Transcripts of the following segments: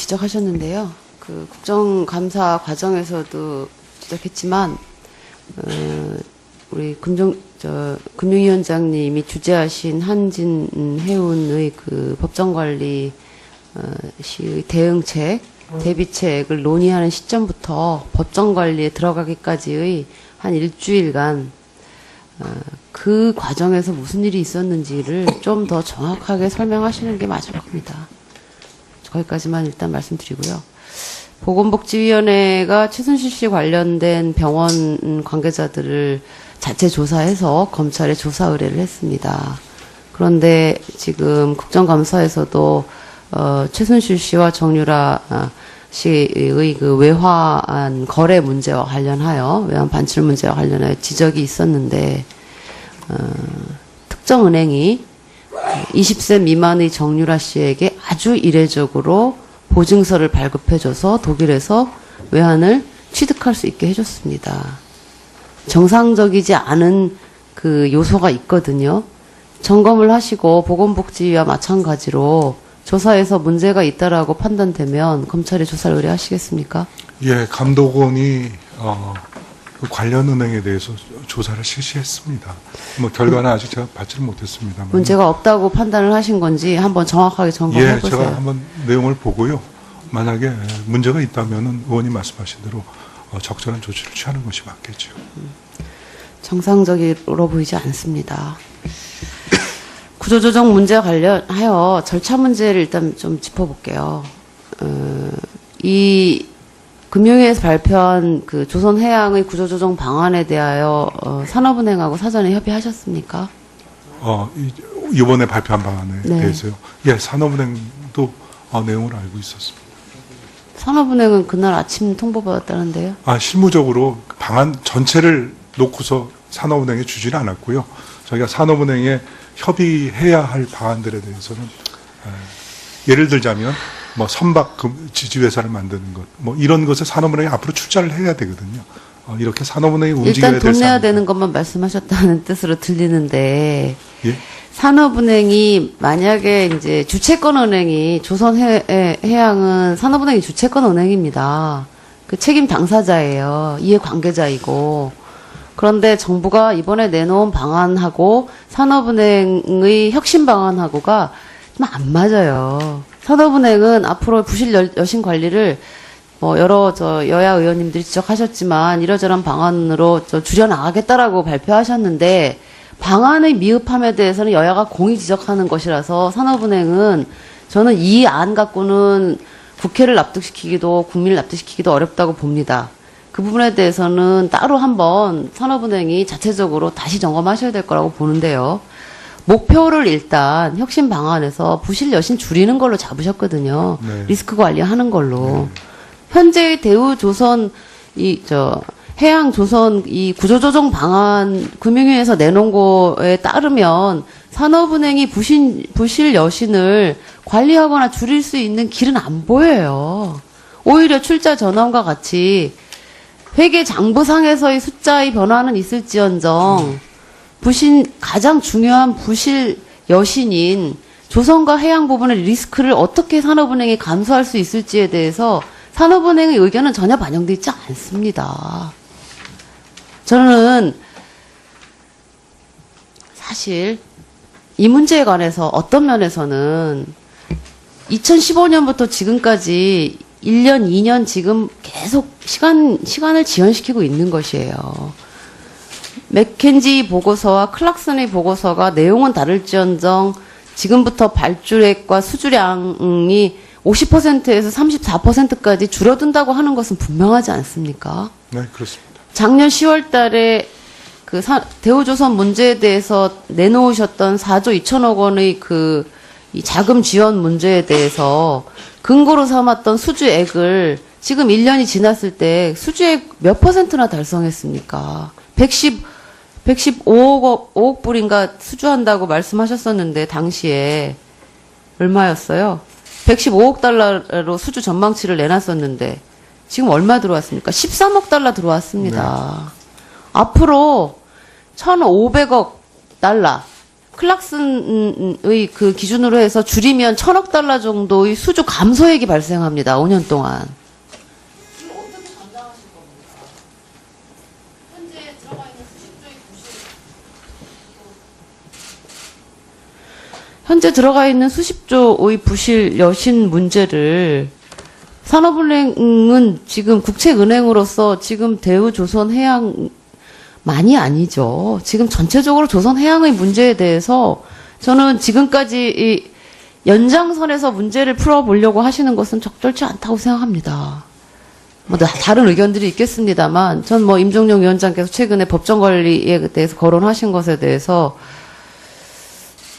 지적하셨는데요. 그 국정감사 과정에서도 지적했지만, 우리 금융위원장님이 주재하신 한진해운의 그 법정관리 시의 대응책, 대비책을 논의하는 시점부터 법정관리에 들어가기까지의 한 일주일간 그 과정에서 무슨 일이 있었는지를 좀 더 정확하게 설명하시는 게 맞을 겁니다. 거기까지만 일단 말씀드리고요. 보건복지위원회가 최순실 씨 관련된 병원 관계자들을 자체 조사해서 검찰에 조사 의뢰를 했습니다. 그런데 지금 국정감사에서도 최순실 씨와 정유라 씨의 그 외환 거래 문제와 관련하여 외환 반출 문제와 관련하여 지적이 있었는데 특정 은행이 20세 미만의 정유라 씨에게 아주 이례적으로 보증서를 발급해줘서 독일에서 외환을 취득할 수 있게 해줬습니다. 정상적이지 않은 그 요소가 있거든요. 점검을 하시고 보건복지위와 마찬가지로 조사에서 문제가 있다라고 판단되면 검찰에 조사를 의뢰하시겠습니까? 예, 감독원이 그 관련 은행에 대해서 조사를 실시했습니다. 뭐 결과는 아직 제가 받지는 못했습니다만. 문제가 없다고 판단을 하신 건지 한번 정확하게 점검해 보세요. 제가 한번 내용을 보고요. 만약에 문제가 있다면은 의원님 말씀하신 대로 적절한 조치를 취하는 것이 맞겠죠. 정상적으로 보이지 않습니다. 구조조정 문제와 관련하여 절차 문제를 일단 좀 짚어볼게요. 이 금융위에서 발표한 그 조선해양의 구조조정 방안에 대하여 산업은행하고 사전에 협의하셨습니까? 이번에 발표한 방안에 네. 대해서요. 예, 산업은행도 내용을 알고 있었습니다. 산업은행은 그날 아침 통보받았다는데요? 실무적으로 방안 전체를 놓고서 산업은행에 주지는 않았고요. 저희가 산업은행에 협의해야 할 방안들에 대해서는 예를 들자면 뭐 선박 지주회사를 만드는 것, 뭐 이런 것에 산업은행이 앞으로 출자를 해야 되거든요. 이렇게 산업은행이 움직여야 될 일단 돈 내야 되는 것만 말씀하셨다는 뜻으로 들리는데 예? 산업은행이 만약에 이제 주채권 은행이 조선해양은 산업은행이 주채권 은행입니다. 그 책임 당사자예요. 이해관계자이고. 그런데 정부가 이번에 내놓은 방안하고 산업은행의 혁신 방안하고가 좀 안 맞아요. 산업은행은 앞으로 부실 여신 관리를 뭐 여러 여야 의원님들이 지적하셨지만 이러저런 방안으로 줄여나가겠다라고 발표하셨는데 방안의 미흡함에 대해서는 여야가 공히 지적하는 것이라서 산업은행은 저는 이 안 갖고는 국회를 납득시키기도 국민을 납득시키기도 어렵다고 봅니다. 그 부분에 대해서는 따로 한번 산업은행이 자체적으로 다시 점검하셔야 될 거라고 보는데요. 목표를 일단 혁신 방안에서 부실 여신 줄이는 걸로 잡으셨거든요. 네. 리스크 관리하는 걸로. 네. 현재의 대우조선 해양조선 이 구조조정 방안 금융위에서 내놓은 거에 따르면 산업은행이 부실 여신을 관리하거나 줄일 수 있는 길은 안 보여요. 오히려 출자 전환과 같이 회계 장부상에서의 숫자의 변화는 있을지언정 가장 중요한 부실 여신인 조선과 해양 부분의 리스크를 어떻게 산업은행이 감수할 수 있을지에 대해서 산업은행의 의견은 전혀 반영되어 있지 않습니다. 저는 사실 이 문제에 관해서 어떤 면에서는 2015년부터 지금까지 1년, 2년 지금 계속 시간을 지연시키고 있는 것이에요. 맥켄지 보고서와 클락슨의 보고서가 내용은 다를지언정 지금부터 발주액과 수주량이 50%에서 34%까지 줄어든다고 하는 것은 분명하지 않습니까? 네, 그렇습니다. 작년 10월 달에 그 대우조선 문제에 대해서 내놓으셨던 4조 2천억 원의 이 자금 지원 문제에 대해서 근거로 삼았던 수주액을 지금 1년이 지났을 때 수주액 몇 %나 달성했습니까? 115억 불인가 수주한다고 말씀하셨었는데 당시에 얼마였어요? 115억 달러로 수주 전망치를 내놨었는데 지금 얼마 들어왔습니까? 13억 달러 들어왔습니다. 네. 앞으로 1,500억 달러 클락슨의 그 기준으로 해서 줄이면 1,000억 달러 정도의 수주 감소액이 발생합니다. 5년 동안. 현재 들어가 있는 수십조의 부실 여신 문제를 산업은행은 지금 국책은행으로서 지금 대우조선해양 많이 아니죠. 지금 전체적으로 조선해양의 문제에 대해서 저는 지금까지 이 연장선에서 문제를 풀어보려고 하시는 것은 적절치 않다고 생각합니다. 뭐 다른 의견들이 있겠습니다만 전 뭐 임종용 위원장께서 최근에 법정 관리에 대해서 거론하신 것에 대해서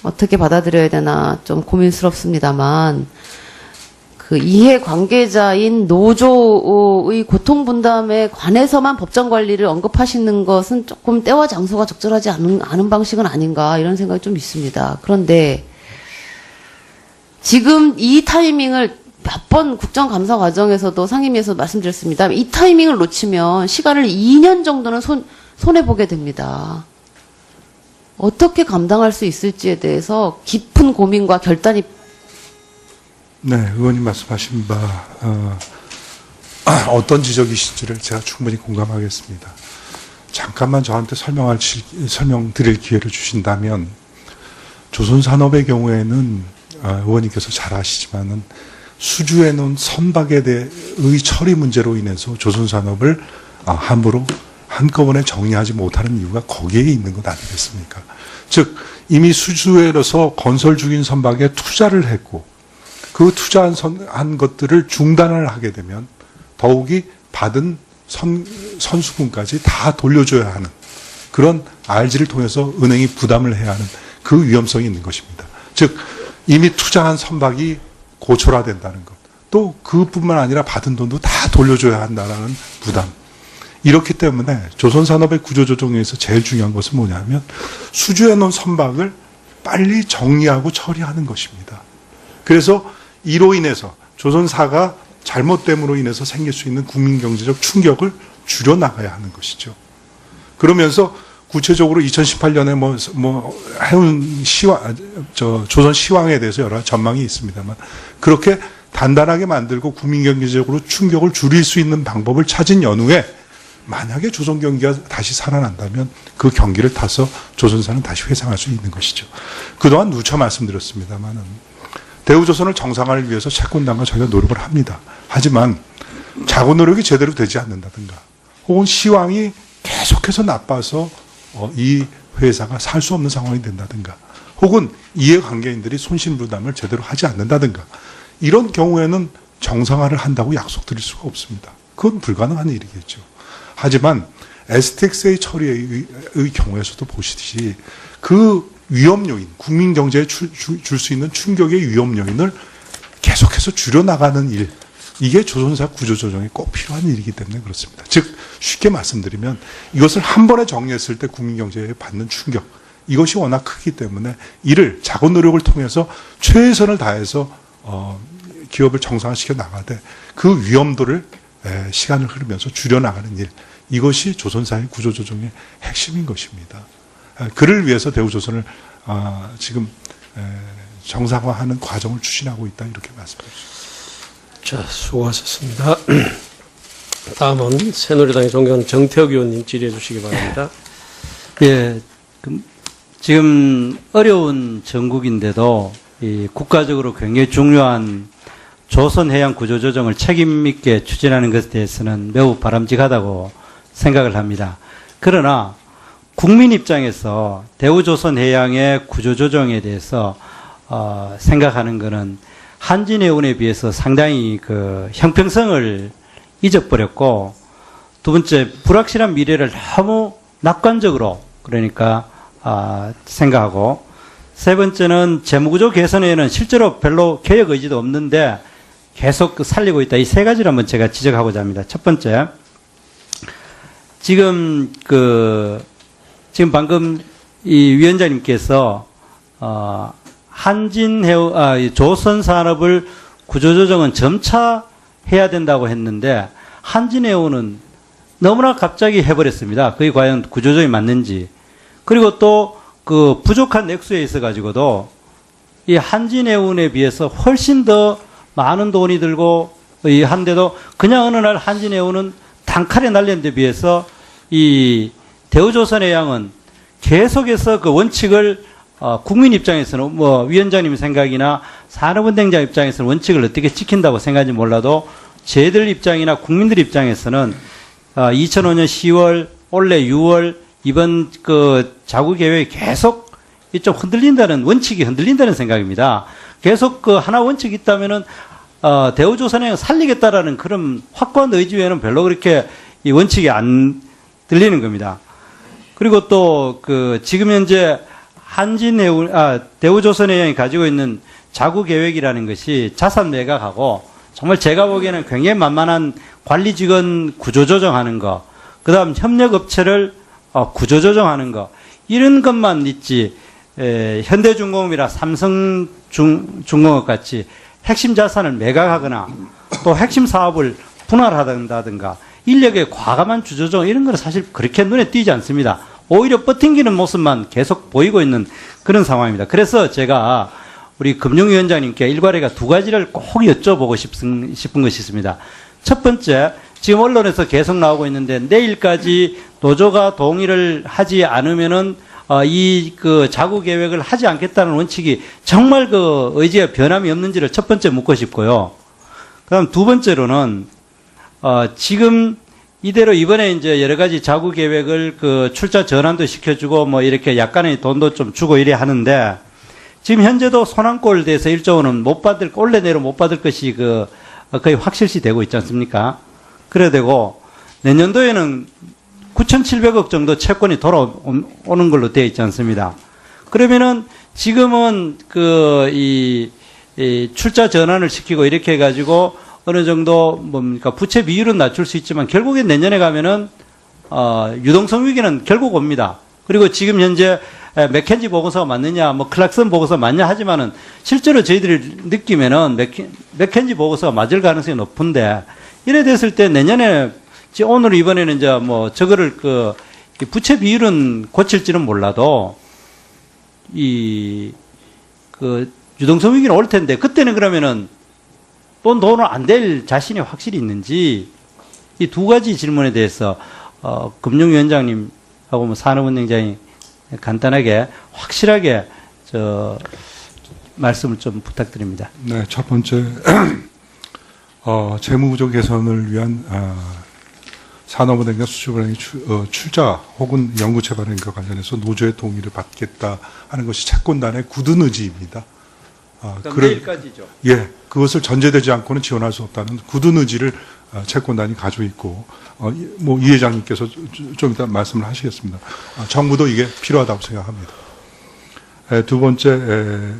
어떻게 받아들여야 되나 좀 고민스럽습니다만 그 이해 관계자인 노조의 고통 분담에 관해서만 법정 관리를 언급하시는 것은 조금 때와 장소가 적절하지 않은 방식은 아닌가 이런 생각이 좀 있습니다. 그런데 지금 이 타이밍을 몇 번 국정감사 과정에서도 상임위에서 말씀드렸습니다. 이 타이밍을 놓치면 시간을 2년 정도는 손해보게 됩니다. 어떻게 감당할 수 있을지에 대해서 깊은 고민과 결단이 네, 의원님 말씀하신 바 어떤 지적이신지를 제가 충분히 공감하겠습니다. 잠깐만 저한테 설명드릴 기회를 주신다면 조선산업의 경우에는 의원님께서 잘 아시지만은 수주해 놓은 선박에 대의 처리 문제로 인해서 조선산업을 함부로 한꺼번에 정리하지 못하는 이유가 거기에 있는 것 아니겠습니까? 즉 이미 수주해서 건설 중인 선박에 투자를 했고 그 투자한 것들을 중단을 하게 되면 더욱이 받은 선수분까지 다 돌려줘야 하는 그런 RG를 통해서 은행이 부담을 해야 하는 그 위험성이 있는 것입니다. 즉 이미 투자한 선박이 고철화된다는 것, 또 그뿐만 아니라 받은 돈도 다 돌려줘야 한다는 부담. 이렇기 때문에 조선산업의 구조조정에서 제일 중요한 것은 뭐냐면 수주해 놓은 선박을 빨리 정리하고 처리하는 것입니다. 그래서 이로 인해서 조선사가 잘못됨으로 인해서 생길 수 있는 국민경제적 충격을 줄여나가야 하는 것이죠. 그러면서 구체적으로 2018년에 해운 조선 시황에 대해서 여러 전망이 있습니다만 그렇게 단단하게 만들고 국민경제적으로 충격을 줄일 수 있는 방법을 찾은 연후에 만약에 조선 경기가 다시 살아난다면 그 경기를 타서 조선사는 다시 회상할 수 있는 것이죠. 그동안 누차 말씀드렸습니다만은 대우조선을 정상화를 위해서 채권당과 저희가 노력을 합니다. 하지만 자구 노력이 제대로 되지 않는다든가 혹은 시황이 계속해서 나빠서 이 회사가 살 수 없는 상황이 된다든가 혹은 이해관계인들이 손실부담을 제대로 하지 않는다든가 이런 경우에는 정상화를 한다고 약속드릴 수가 없습니다. 그건 불가능한 일이겠죠. 하지만 STXA 처리의 경우에서도 보시듯이 그 위험 요인, 국민 경제에 줄 수 있는 충격의 위험 요인을 계속해서 줄여나가는 일, 이게 조선사 구조조정에 꼭 필요한 일이기 때문에 그렇습니다. 즉 쉽게 말씀드리면 이것을 한 번에 정리했을 때 국민 경제에 받는 충격, 이것이 워낙 크기 때문에 이를 자구 노력을 통해서 최선을 다해서 기업을 정상화시켜 나가되 그 위험도를 시간을 흐르면서 줄여나가는 일, 이것이 조선사의 구조조정의 핵심인 것입니다. 그를 위해서 대우조선을 지금 정상화하는 과정을 추진하고 있다, 이렇게 말씀드립니다. 자, 수고하셨습니다. 다음은 새누리당의 존경하는 정태욱 의원님 질의해 주시기 바랍니다. 예, 지금 어려운 정국인데도 이 국가적으로 굉장히 중요한 조선해양 구조조정을 책임있게 추진하는 것에 대해서는 매우 바람직하다고 생각을 합니다. 그러나 국민 입장에서 대우조선해양의 구조조정에 대해서 생각하는 것은 한진해운에 비해서 상당히 그 형평성을 잊어버렸고, 두 번째 불확실한 미래를 너무 낙관적으로 그러니까 생각하고, 세 번째는 재무구조 개선에는 실제로 별로 개혁 의지도 없는데 계속 살리고 있다. 이 세 가지를 한번 제가 지적하고자 합니다. 첫 번째, 지금 방금 이 위원장님께서 조선산업을 구조조정은 점차 해야 된다고 했는데 한진해운은 너무나 갑자기 해버렸습니다. 그게 과연 구조조정이 맞는지. 그리고 또 그 부족한 액수에 있어 가지고도 이 한진해운에 비해서 훨씬 더 많은 돈이 들고 이 한데도 그냥 어느 날 한진해운은 단칼에 날린 데 비해서 이 대우조선해양은 계속해서 그 원칙을 국민 입장에서는 뭐 위원장님 생각이나 산업은행장 입장에서는 원칙을 어떻게 지킨다고 생각하는지 몰라도 저희들 입장이나 국민들 입장에서는 2005년 10월 올해 6월 이번 그 자구 계획이 계속 좀 흔들린다는 원칙이 흔들린다는 생각입니다. 계속 그 하나 원칙이 있다면은 대우조선해양 살리겠다라는 그런 확고한 의지 외에는 별로 그렇게 이 원칙이 안 들리는 겁니다. 그리고 또 그 지금 현재 대우조선해양이 가지고 있는 자구 계획이라는 것이 자산 매각하고 정말 제가 보기에는 굉장히 만만한 관리 직원 구조 조정하는 거, 그다음 협력 업체를 구조조정하는 거, 이런 것만 있지, 현대중공업이나 삼성중공업 같이 핵심 자산을 매각하거나 또 핵심 사업을 분할한다든가 인력의 과감한 주조정 이런 거는 사실 그렇게 눈에 띄지 않습니다. 오히려 버팅기는 모습만 계속 보이고 있는 그런 상황입니다. 그래서 제가 우리 금융위원장님께 일괄에가 두 가지를 꼭 여쭤보고 싶은 것이 있습니다. 첫 번째, 지금 언론에서 계속 나오고 있는데 내일까지 노조가 동의를 하지 않으면은 이 그 자구 계획을 하지 않겠다는 원칙이 정말 그 의지가 변함이 없는지를 첫 번째 묻고 싶고요. 그다음 두 번째로는 지금 이대로 이번에 이제 여러 가지 자구 계획을 그 출자 전환도 시켜주고 뭐 이렇게 약간의 돈도 좀 주고 이래 하는데 지금 현재도 소난골 대해서 1조 원은 못 받을, 올해 내로 못 받을 것이 그 거의 확실시 되고 있지 않습니까? 그래야 되고 내년도에는 9,700억 정도 채권이 돌아오는 걸로 되어 있지 않습니다. 그러면은 지금은 이 출자 전환을 시키고 이렇게 해가지고 어느 정도 뭡니까 부채 비율은 낮출 수 있지만 결국엔 내년에 가면은 유동성 위기는 결국 옵니다. 그리고 지금 현재 맥켄지 보고서가 맞느냐, 뭐 클락슨 보고서 맞냐 하지만은 실제로 저희들이 느끼면은 맥켄지 보고서가 맞을 가능성이 높은데 이래 됐을 때 내년에 오늘 이번에는 이제 뭐 저거를 이 부채 비율은 고칠지는 몰라도 유동성 위기는 올 텐데 그때는 그러면은 또 돈을 안 될 자신이 확실히 있는지 이 두 가지 질문에 대해서 금융위원장님하고 뭐 산업은행장이 간단하게 확실하게 말씀을 좀 부탁드립니다. 네, 첫 번째 재무부족 개선을 위한 산업은행과 수출은행의 출자 혹은 연구체발행과 관련해서 노조의 동의를 받겠다 하는 것이 채권단의 굳은 의지입니다. 내일까지죠. 예, 그것을 전제되지 않고는 지원할 수 없다는 굳은 의지를 채권단이 가지고 있고, 뭐 이 회장님께서 좀 이따 말씀을 하시겠습니다. 정부도 이게 필요하다고 생각합니다. 두 번째,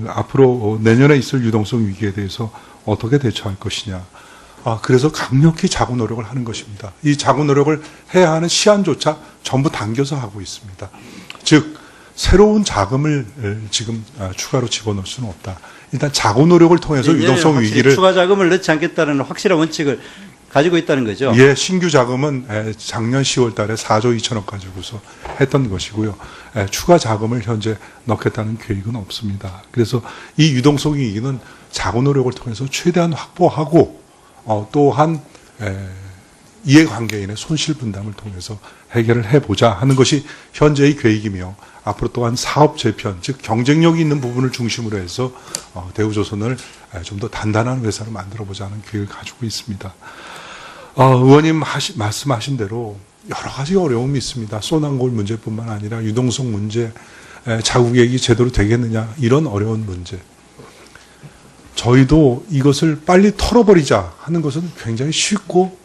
앞으로 내년에 있을 유동성 위기에 대해서 어떻게 대처할 것이냐. 그래서 강력히 자구 노력을 하는 것입니다. 이 자구 노력을 해야 하는 시한조차 전부 당겨서 하고 있습니다. 즉, 새로운 자금을 지금 추가로 집어넣을 수는 없다. 일단 자구 노력을 통해서 유동성 위기를 추가 자금을 넣지 않겠다는 확실한 원칙을 가지고 있다는 거죠. 예, 신규 자금은 작년 10월 달에 4조 2천억 가지고서 했던 것이고요. 추가 자금을 현재 넣겠다는 계획은 없습니다. 그래서 이 유동성 위기는 자구 노력을 통해서 최대한 확보하고 또한 이해관계인의 손실 분담을 통해서 해결을 해보자 하는 것이 현재의 계획이며 앞으로 또한 사업 재편, 즉 경쟁력이 있는 부분을 중심으로 해서 대우조선을 좀 더 단단한 회사로 만들어보자 하는 계획을 가지고 있습니다. 의원님 말씀하신 대로 여러 가지 어려움이 있습니다. 소난골 문제뿐만 아니라 유동성 문제, 자구계획이 제대로 되겠느냐 이런 어려운 문제. 저희도 이것을 빨리 털어버리자 하는 것은 굉장히 쉽고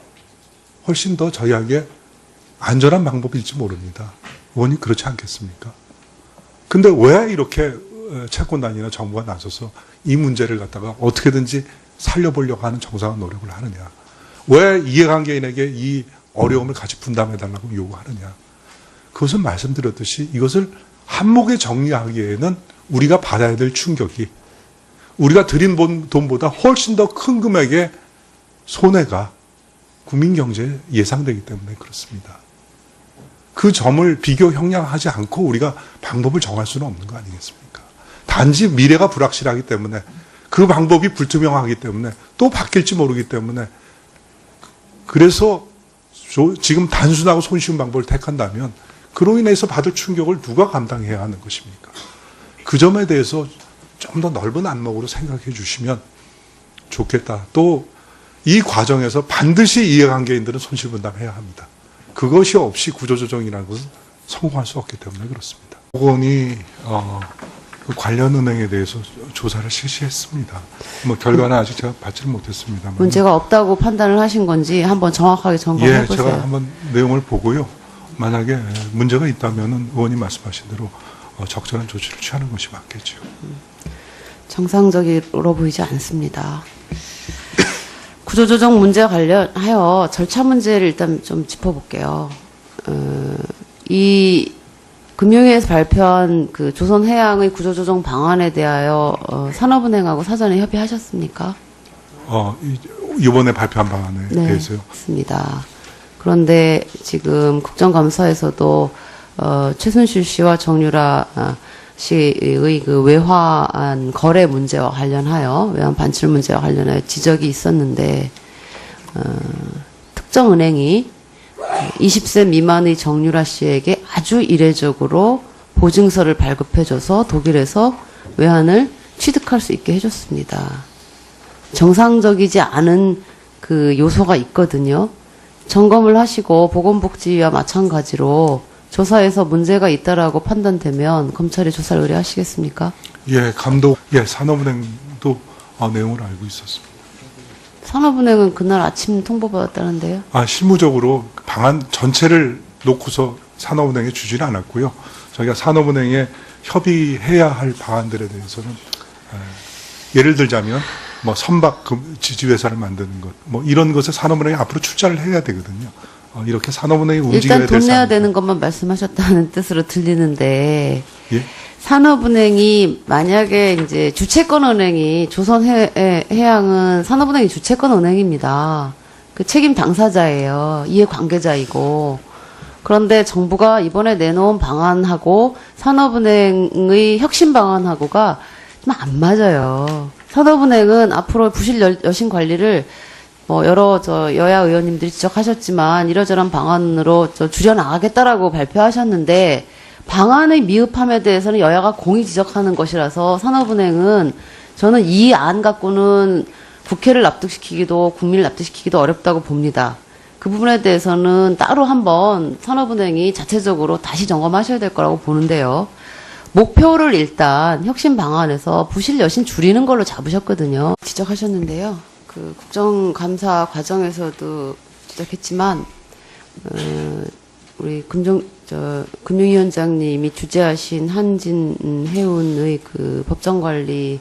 훨씬 더 저희에게 안전한 방법일지 모릅니다. 의원님 그렇지 않겠습니까? 근데 왜 이렇게 채권단이나 정부가 나서서 이 문제를 갖다가 어떻게든지 살려보려고 하는 정상한 노력을 하느냐. 왜 이해관계인에게 이 어려움을 같이 분담해달라고 요구하느냐. 그것은 말씀드렸듯이 이것을 한목에 정리하기에는 우리가 받아야 될 충격이 우리가 들인 돈보다 훨씬 더 큰 금액의 손해가 국민 경제에 예상되기 때문에 그렇습니다. 그 점을 비교 형량하지 않고 우리가 방법을 정할 수는 없는 거 아니겠습니까? 단지 미래가 불확실하기 때문에 그 방법이 불투명하기 때문에 또 바뀔지 모르기 때문에 그래서 지금 단순하고 손쉬운 방법을 택한다면 그로 인해서 받을 충격을 누가 감당해야 하는 것입니까? 그 점에 대해서 좀 더 넓은 안목으로 생각해 주시면 좋겠다. 또 이 과정에서 반드시 이해관계인들은 손실분담해야 합니다. 그것이 없이 구조조정이라는 것은 성공할 수 없기 때문에 그렇습니다. 보건이 그 관련 은행에 대해서 조사를 실시했습니다. 뭐 결과는 아직 제가 받지는 못했습니다만. 문제가 없다고 판단을 하신 건지 한번 정확하게 점검해 예, 보세요. 제가 한번 내용을 보고요. 만약에 문제가 있다면은 의원님 말씀하신 대로 적절한 조치를 취하는 것이 맞겠죠. 정상적으로 보이지 않습니다. 구조조정 문제와 관련하여 절차 문제를 일단 좀 짚어볼게요. 이 금융위에서 발표한 그 조선해양의 구조조정 방안에 대하여 산업은행하고 사전에 협의하셨습니까? 이번에 발표한 방안에 대해서요. 맞습니다. 그런데 지금 국정감사에서도 최순실 씨와 정유라 씨의 그 외환 거래 문제와 관련하여 외환 반출 문제와 관련하여 지적이 있었는데 특정 은행이 20세 미만의 정유라 씨에게 아주 이례적으로 보증서를 발급해줘서 독일에서 외환을 취득할 수 있게 해줬습니다. 정상적이지 않은 그 요소가 있거든요. 점검을 하시고 보건복지위와 마찬가지로 조사에서 문제가 있다라고 판단되면 검찰에 조사를 의뢰하시겠습니까? 예, 산업은행도 내용을 알고 있었습니다. 산업은행은 그날 아침 통보받았다는데요. 실무적으로 방안 전체를 놓고서 산업은행에 주지는 않았고요. 저희가 산업은행에 협의해야 할 방안들에 대해서는 예를 들자면 뭐 선박 지주회사를 만드는 것, 뭐 이런 것에 산업은행이 앞으로 출자를 해야 되거든요. 이렇게 산업은행이 움직여야 될 일단 돈 내야 사항입니다. 되는 것만 말씀하셨다는 뜻으로 들리는데 예? 산업은행이 만약에 이제 주채권 은행이 조선해양은 산업은행이 주채권 은행입니다. 그 책임 당사자예요. 이해관계자이고. 그런데 정부가 이번에 내놓은 방안하고 산업은행의 혁신 방안하고가 좀 안 맞아요. 산업은행은 앞으로 부실 여신 관리를 여러 여야 의원님들이 지적하셨지만 이러저런 방안으로 줄여나가겠다라고 발표하셨는데 방안의 미흡함에 대해서는 여야가 공히 지적하는 것이라서 산업은행은 저는 이 안 갖고는 국회를 납득시키기도 국민을 납득시키기도 어렵다고 봅니다. 그 부분에 대해서는 따로 한번 산업은행이 자체적으로 다시 점검하셔야 될 거라고 보는데요. 목표를 일단 혁신 방안에서 부실 여신 줄이는 걸로 잡으셨거든요. 지적하셨는데요. 그 국정감사 과정에서도 지적했지만 우리 금융위원장님이 주재하신 한진해운의 그 법정관리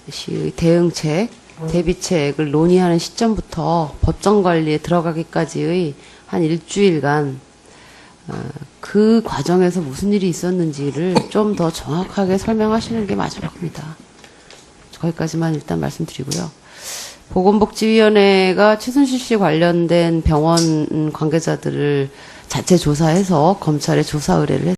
시의 대응책, 대비책을 논의하는 시점부터 법정관리에 들어가기까지의 한 일주일간 그 과정에서 무슨 일이 있었는지를 좀 더 정확하게 설명하시는 게 맞을 겁니다. 거기까지만 일단 말씀드리고요. 보건복지위원회가 최순실 씨 관련된 병원 관계자들을 자체 조사해서 검찰에 조사 의뢰를